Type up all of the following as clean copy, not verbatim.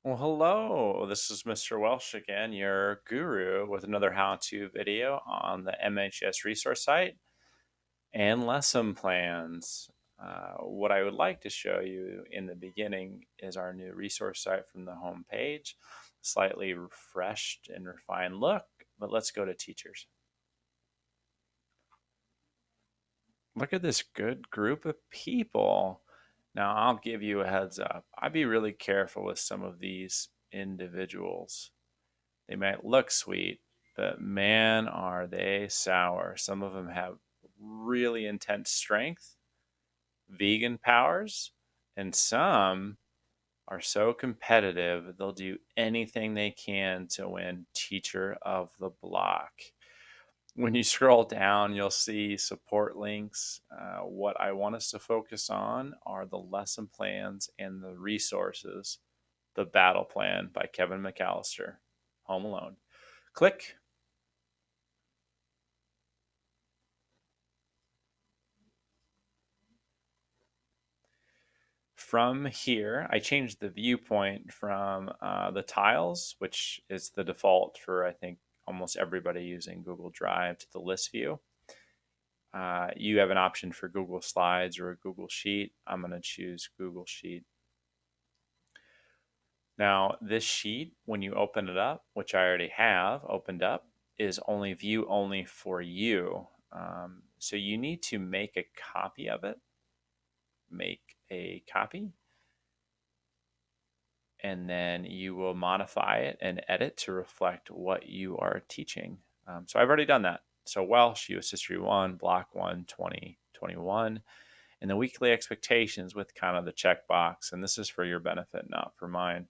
Well, hello. This is Mr. Welsh again, your guru, with another how to video on the MHS resource site and lesson plans. What I would like to show you in the beginning is our new resource site from the home page, slightly refreshed and refined look, but let's go to teachers. Look at this good group of people. Now, I'll give you a heads up. I'd be really careful with some of these individuals. They might look sweet, but man, are they sour. Some of them have really intense strength, vegan powers, and some are so competitive they'll do anything they can to win teacher of the block. When you scroll down, you'll see support links. What I want us to focus on are the lesson plans and the resources. The Battle Plan by Kevin McAllister, Home Alone. Click. From here, I changed the viewpoint from the tiles, which is the default for, I think, almost everybody using Google Drive, to the list view. You have an option for Google Slides or a Google Sheet. I'm going to choose Google Sheet. Now, this sheet, when you open it up, which I already have opened up, is only view only for you. So you need to make a copy of it. Make a copy. And then you will modify it and edit to reflect what you are teaching. So I've already done that. So Welsh, US History 1, Block 1, 2021, and the weekly expectations with kind of the checkbox. And this is for your benefit, not for mine.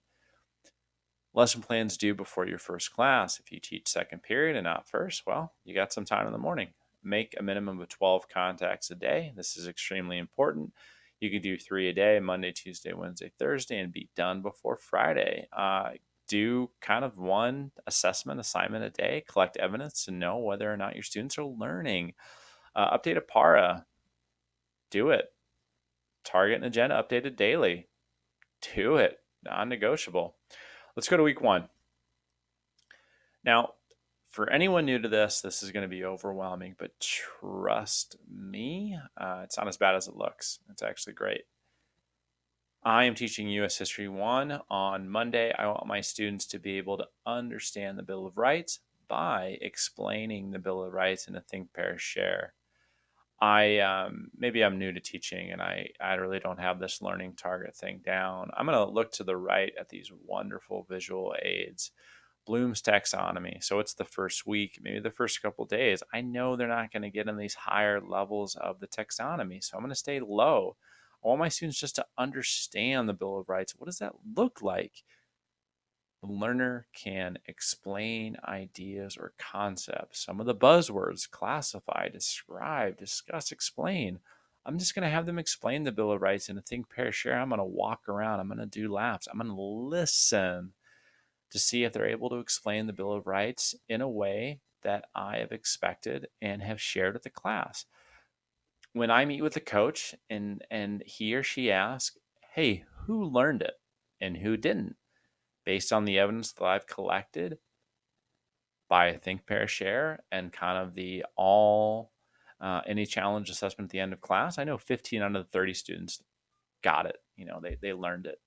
Lesson plans due before your first class. If you teach second period and not first, well, you got some time in the morning. Make a minimum of 12 contacts a day. This is extremely important. You can do 3 a day, Monday, Tuesday, Wednesday, Thursday, and be done before Friday. Do kind of one assessment assignment a day, collect evidence to know whether or not your students are learning. Update a para. Do it. Target an agenda updated daily. Do it. Non-negotiable. Let's go to week 1. Now, for anyone new to this, this is going to be overwhelming, but trust me, it's not as bad as it looks. It's actually great. I am teaching US History 1 on Monday. I want my students to be able to understand the Bill of Rights by explaining the Bill of Rights in a Think, Pair, Share. Maybe I'm new to teaching and I really don't have this learning target thing down. I'm going to look to the right at these wonderful visual aids. Bloom's taxonomy. So it's the first week, maybe the first couple days. I know they're not going to get in these higher levels of the taxonomy. So I'm going to stay low. I want my students just to understand the Bill of Rights. What does that look like? The learner can explain ideas or concepts. Some of the buzzwords: classify, describe, discuss, explain. I'm just going to have them explain the Bill of Rights in a Think, Pair, Share. I'm going to walk around. I'm going to do laps. I'm going to listen to see if they're able to explain the Bill of Rights in a way that I have expected and have shared with the class. When I meet with the coach and he or she asks, hey, who learned it and who didn't? Based on the evidence that I've collected by Think, Pair, Share and kind of the any challenge assessment at the end of class, I know 15 out of the 30 students got it. They learned it.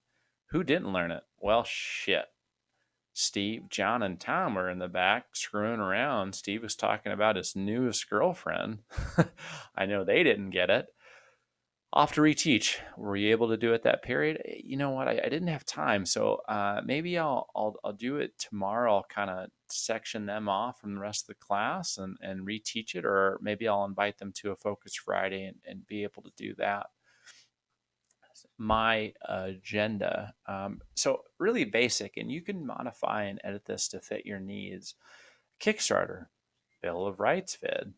Who didn't learn it? Well, shit. Steve, John, and Tom were in the back screwing around. Steve was talking about his newest girlfriend. I know they didn't get it. I'll have to reteach. Were you able to do it that period? You know what? I didn't have time, so maybe I'll do it tomorrow. I'll kind of section them off from the rest of the class and reteach it, or maybe I'll invite them to a Focus Friday and be able to do that. My agenda. So really basic, and you can modify and edit this to fit your needs. Kickstarter, Bill of Rights vid,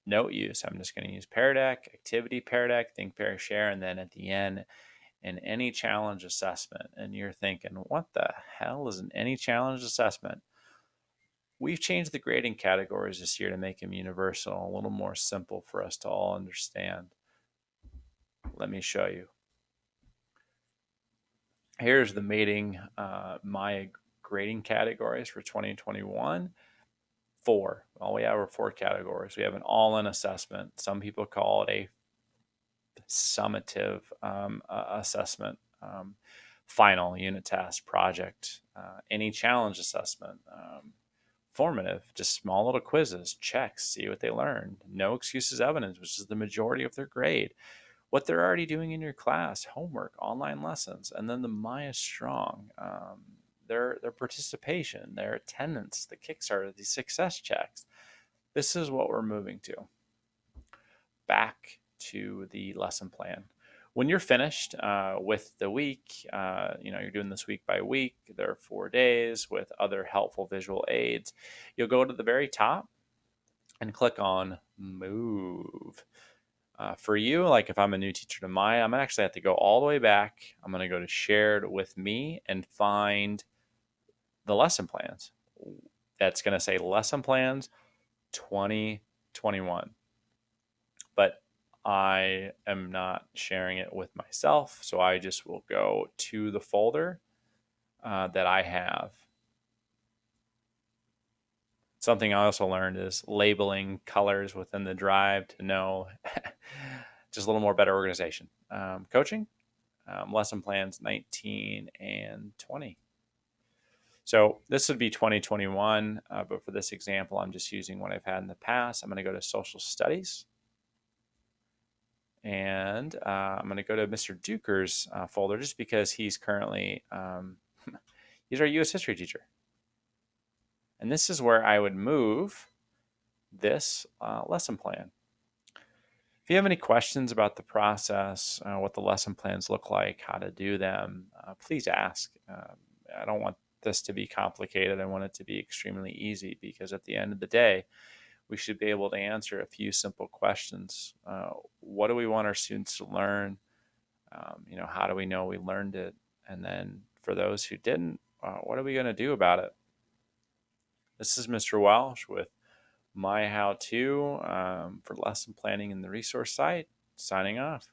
note use. I'm just going to use Pear Deck, activity Pear Deck, Think, Pair, Share, and then at the end, an any challenge assessment. And you're thinking, what the hell is an any challenge assessment? We've changed the grading categories this year to make them universal, a little more simple for us to all understand. Let me show you. Here's the my grading categories for 2021. Four. All we have are four categories. We have an all-in assessment. Some people call it a summative assessment. Final unit test, project, any challenge assessment, formative, just small little quizzes, checks, see what they learned. No excuses evidence, which is the majority of their grade. What they're already doing in your class, homework, online lessons, and then the Maya Strong, their participation, their attendance, the Kickstarter, the success checks. This is what we're moving to. Back to the lesson plan. When you're finished with the week, you're doing this week by week. There are 4 days with other helpful visual aids. You'll go to the very top and click on Move. For you, like if I'm a new teacher to Maya, I'm gonna actually have to go all the way back. I'm gonna go to Shared with Me and find the lesson plans. That's gonna say Lesson Plans 2021. But I am not sharing it with myself, so I just will go to the folder that I have. Something I also learned is labeling colors within the drive to know just a little more better organization. Coaching, lesson plans 19 and 20. So this would be 2021, but for this example, I'm just using what I've had in the past. I'm going to go to social studies. And I'm going to go to Mr. Duker's folder just because he's currently, he's our U.S. history teacher. And this is where I would move this lesson plan. If you have any questions about the process, what the lesson plans look like, how to do them, please ask. I don't want this to be complicated. I want it to be extremely easy because at the end of the day, we should be able to answer a few simple questions. What do we want our students to learn? How do we know we learned it? And then for those who didn't, what are we going to do about it? This is Mr. Walsh with My How To for lesson planning in the resource site, signing off.